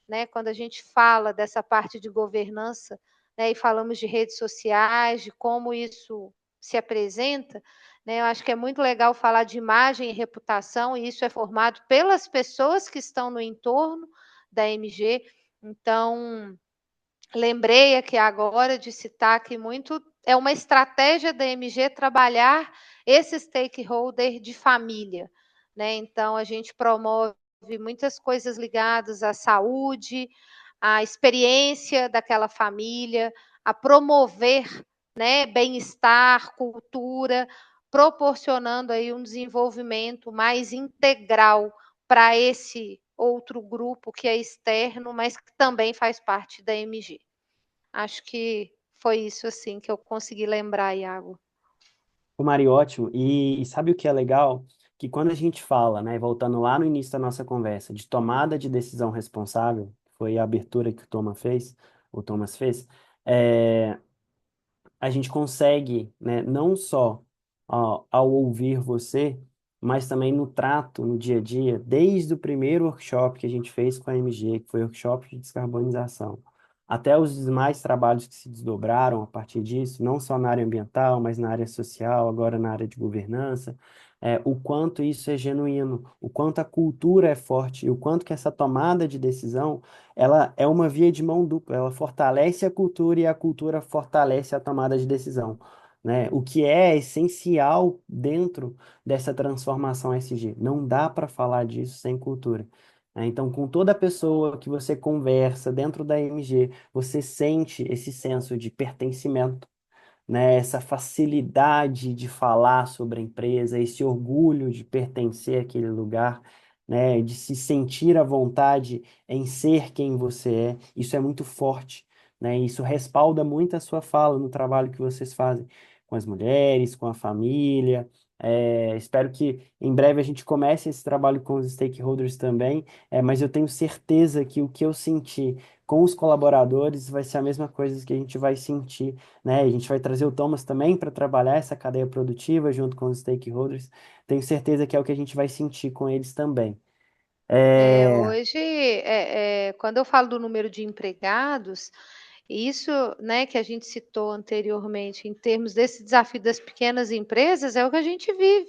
né, quando a gente fala dessa parte de governança, né, e falamos de redes sociais, de como isso se apresenta, né, eu acho que é muito legal falar de imagem e reputação, e isso é formado pelas pessoas que estão no entorno da MG. Então, lembrei aqui agora de citar que muito é uma estratégia da MG trabalhar esse stakeholder de família, né? Então, a gente promove muitas coisas ligadas à saúde, à experiência daquela família, a promover, né, bem-estar, cultura, proporcionando aí um desenvolvimento mais integral para esse outro grupo que é externo, mas que também faz parte da MG. Acho que foi isso assim que eu consegui lembrar, Iago. O Mari, ótimo. E sabe o que é legal? Que quando a gente fala, né, voltando lá no início da nossa conversa, de tomada de decisão responsável, que foi a abertura que o Thomas fez, é, a gente consegue, né, não só ao ouvir você, mas também no trato, no dia a dia, desde o primeiro workshop que a gente fez com a MG, que foi o workshop de descarbonização, até os demais trabalhos que se desdobraram a partir disso, não só na área ambiental, mas na área social, agora na área de governança, o quanto isso é genuíno, o quanto a cultura é forte e o quanto que essa tomada de decisão ela é uma via de mão dupla, ela fortalece a cultura e a cultura fortalece a tomada de decisão, né? O que é essencial dentro dessa transformação SG. Não dá para falar disso sem cultura, né? Então, com toda pessoa que você conversa dentro da MG, você sente esse senso de pertencimento, né, essa facilidade de falar sobre a empresa, esse orgulho de pertencer àquele lugar, né, de se sentir à vontade em ser quem você é, isso é muito forte, né, isso respalda muito a sua fala no trabalho que vocês fazem com as mulheres, com a família. Espero que em breve a gente comece esse trabalho com os stakeholders também, mas eu tenho certeza que o que eu senti com os colaboradores vai ser a mesma coisa que a gente vai sentir, né? A gente vai trazer o Thomas também para trabalhar essa cadeia produtiva junto com os stakeholders. Tenho certeza que é o que a gente vai sentir com eles também. É, Hoje, quando eu falo do número de empregados, isso, né, que a gente citou anteriormente, em termos desse desafio das pequenas empresas, é o que a gente vive.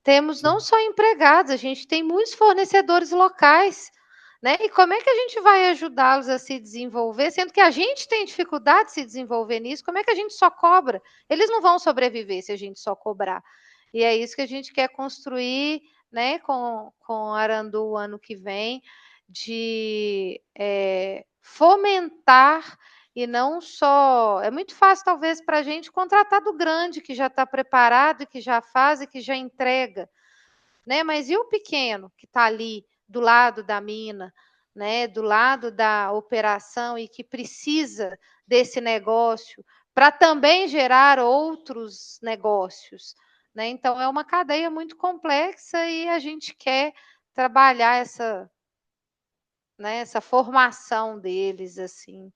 Temos não só empregados, a gente tem muitos fornecedores locais, né? E como é que a gente vai ajudá-los a se desenvolver, sendo que a gente tem dificuldade de se desenvolver nisso? Como é que a gente só cobra? Eles não vão sobreviver se a gente só cobrar. E é isso que a gente quer construir, né, com Arandu o ano que vem, de fomentar e não só. É muito fácil, talvez, para a gente contratar do grande que já está preparado, que já faz e que já entrega, né? Mas e o pequeno que está ali do lado da mina, né? Do lado da operação e que precisa desse negócio para também gerar outros negócios, né? Então é uma cadeia muito complexa e a gente quer trabalhar essa, né, essa formação deles assim,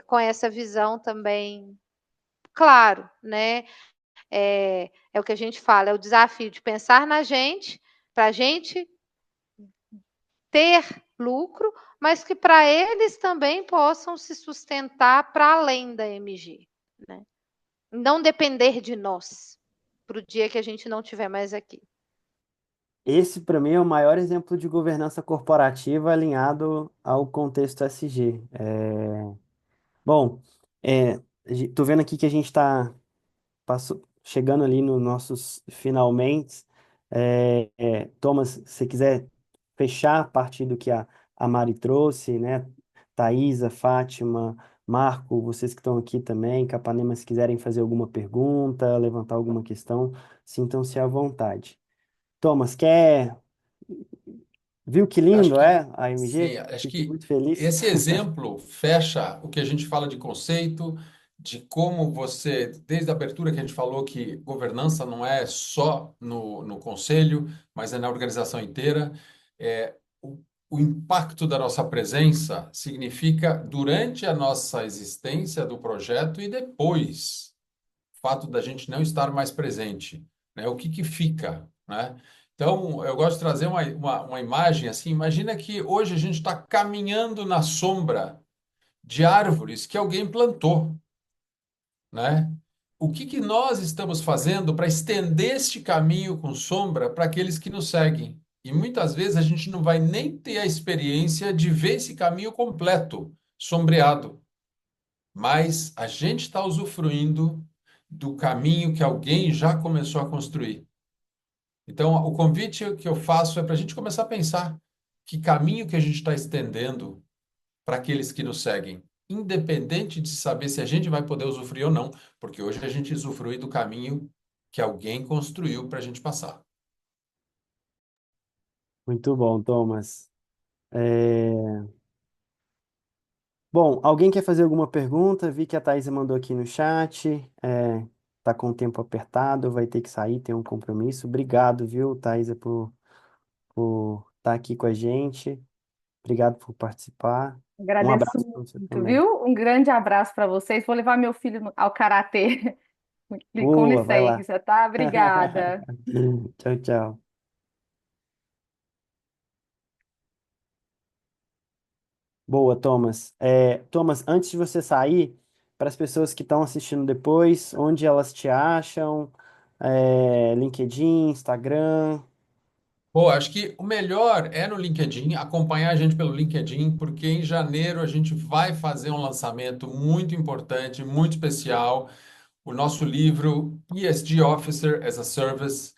com essa visão também, claro, né? É o que a gente fala, é o desafio de pensar na gente, para a gente ter lucro, mas que para eles também possam se sustentar para além da MG, né? Não depender de nós para o dia que a gente não estiver mais aqui. esse, para mim, é o maior exemplo de governança corporativa alinhado ao contexto SG. Bom, tô vendo aqui que a gente está chegando ali nos nossos finalmente. Thomas, se quiser fechar a partir do que a Mari trouxe, né? Thaisa, Fátima, Marco, vocês que estão aqui também, Capanema, se quiserem fazer alguma pergunta, levantar alguma questão, sintam-se à vontade. Thomas, viu que Acho lindo que é a sim, AMG? acho Fico que muito feliz. esse exemplo fecha o que a gente fala de conceito, de como você, desde a abertura que a gente falou que governança não é só no conselho, mas é na organização inteira. O impacto da nossa presença significa durante a nossa existência do projeto e depois, o fato da gente não estar mais presente, né? O que que fica, né? Então, eu gosto de trazer uma imagem assim. Imagina que hoje a gente está caminhando na sombra de árvores que alguém plantou, né? O que que nós estamos fazendo para estender este caminho com sombra para aqueles que nos seguem? E muitas vezes a gente não vai nem ter a experiência de ver esse caminho completo, sombreado, mas a gente está usufruindo do caminho que alguém já começou a construir. Então, o convite que eu faço é para a gente começar a pensar que caminho que a gente está estendendo para aqueles que nos seguem, independente de saber se a gente vai poder usufruir ou não, porque hoje a gente usufrui do caminho que alguém construiu para a gente passar. Muito bom, Thomas. É, Bom, alguém quer fazer alguma pergunta? Vi que a Thaisa mandou aqui no chat. Tá com o tempo apertado, vai ter que sair, tem um compromisso. Obrigado, viu, Thaisa, por estar aqui com a gente. Obrigado por participar. Um Agradeço abraço para você muito, também. viu? Um grande abraço para vocês. Vou levar meu filho ao karatê. Com Boa, vai lá. licença, tá? Obrigada. Tchau, tchau. Boa, Thomas. Thomas, antes de você sair, para as pessoas que estão assistindo depois, onde elas te acham? LinkedIn, Instagram. Pô, acho que o melhor é no LinkedIn, acompanhar a gente pelo LinkedIn, porque em janeiro a gente vai fazer um lançamento muito importante, muito especial, o nosso livro ESG Officer as a Service,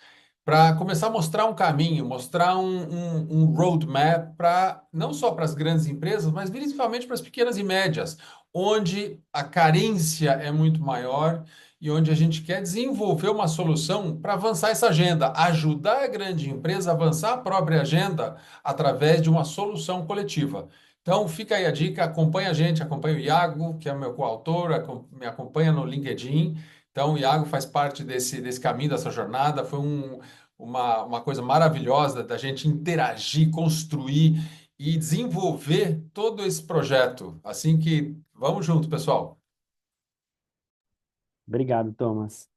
para começar a mostrar um caminho, mostrar um roadmap para não só para as grandes empresas, mas principalmente para as pequenas e médias, onde a carência é muito maior e onde a gente quer desenvolver uma solução para avançar essa agenda, ajudar a grande empresa a avançar a própria agenda através de uma solução coletiva. Então, fica aí a dica, acompanha a gente, acompanha o Iago, que é o meu coautor, me acompanha no LinkedIn. Então, o Iago faz parte desse caminho, dessa jornada. Foi uma coisa maravilhosa da gente interagir, construir e desenvolver todo esse projeto. Assim que vamos junto, pessoal. Obrigado, Thomas.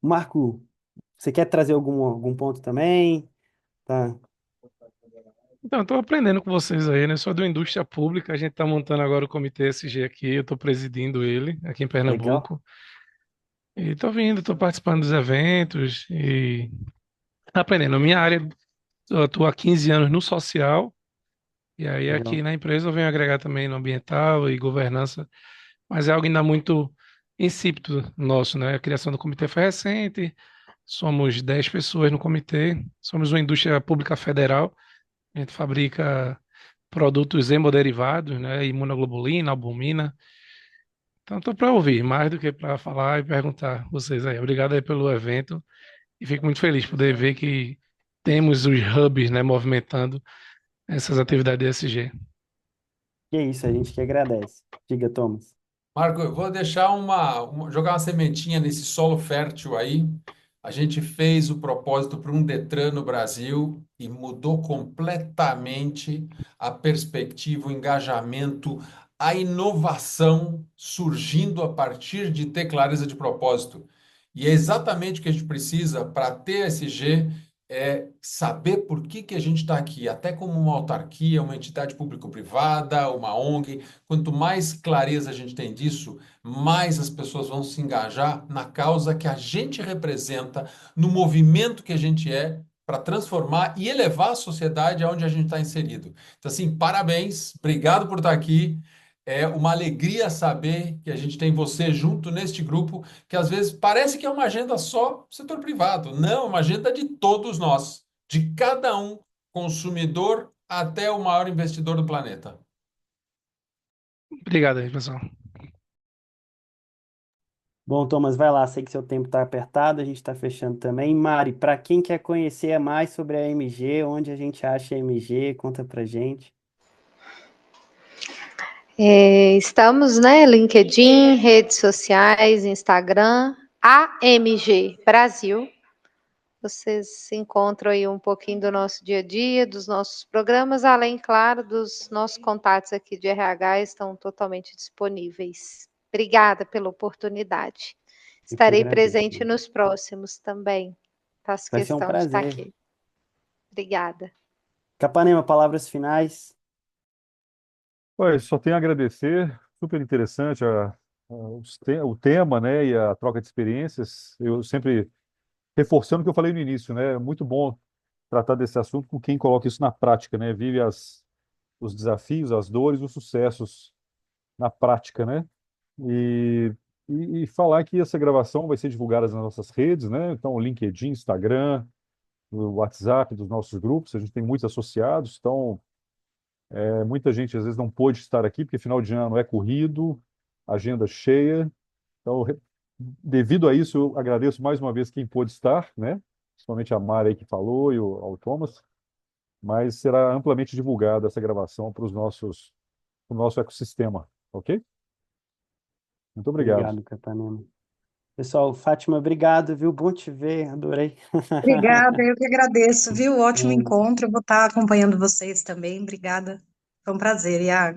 Marco, você quer trazer algum ponto também? Tá, Então, estou aprendendo com vocês aí, né? Sou do Indústria Pública, a gente está montando agora o Comitê SG aqui, eu estou presidindo ele aqui em legal? Pernambuco. E estou vindo, estou participando dos eventos e aprendendo. Minha área, eu estou há 15 anos no social, e aí aqui Legal. na empresa eu venho agregar também no ambiental e governança, mas é algo ainda muito insípido nosso, né? A criação do comitê foi recente, somos 10 pessoas no comitê, somos uma indústria pública federal, a gente fabrica produtos hemoderivados, né? Imunoglobulina, albumina. Então, estou para ouvir, mais do que para falar e perguntar vocês aí. Obrigado aí pelo evento e fico muito feliz de poder ver que temos os hubs, né, movimentando essas atividades de ESG. Que isso, a gente que agradece. Diga, Thomas. Marco, eu vou deixar jogar uma sementinha nesse solo fértil aí. A gente fez o propósito para um Detran no Brasil e mudou completamente a perspectiva, o engajamento, a inovação surgindo a partir de ter clareza de propósito. E é exatamente o que a gente precisa para ter SG, é saber por que a gente está aqui, até como uma autarquia, uma entidade público-privada, uma ONG. Quanto mais clareza a gente tem disso, mais as pessoas vão se engajar na causa que a gente representa, no movimento que a gente é, para transformar e elevar a sociedade aonde a gente está inserido. Então, assim, parabéns, obrigado por estar aqui. É uma alegria saber que a gente tem você junto neste grupo, que às vezes parece que é uma agenda só do setor privado. Não, é uma agenda de todos nós, de cada um, consumidor até o maior investidor do planeta. Obrigado aí, pessoal. Bom, Thomas, vai lá. Sei que seu tempo está apertado, a gente está fechando também. Mari, para quem quer conhecer mais sobre a MG, onde a gente acha a MG, conta pra gente. Estamos, né? LinkedIn, redes sociais, Instagram, AMG Brasil. Vocês encontram aí um pouquinho do nosso dia a dia, dos nossos programas, além, claro, dos nossos contatos aqui de RH, estão totalmente disponíveis. Obrigada pela oportunidade. Eu que Estarei agradeço, presente Mari. nos próximos também. Faço Vai ser um questão de estar prazer. aqui. Obrigada. Capanema, palavras finais. Olha, só tenho a agradecer, super interessante o tema, né, e a troca de experiências. Eu sempre reforçando o que eu falei no início, né, é muito bom tratar desse assunto com quem coloca isso na prática, né, vive os desafios, as dores, os sucessos na prática, né, e, e falar que essa gravação vai ser divulgada nas nossas redes, né, então o LinkedIn, Instagram, o WhatsApp dos nossos grupos, a gente tem muitos associados, então muita gente às vezes não pôde estar aqui, porque final de ano é corrido, agenda cheia. Então, devido a isso, eu agradeço mais uma vez quem pôde estar, né? principalmente a Mari aí que falou e ao Thomas, mas será amplamente divulgada essa gravação para o nosso ecossistema, ok? Muito obrigado. Obrigado, Capanema. Pessoal, Fátima, obrigado, viu? Bom te ver, adorei. Obrigada, eu que agradeço, viu? Ótimo É, encontro. Eu vou estar acompanhando vocês também. Obrigada. Foi um prazer, Iago.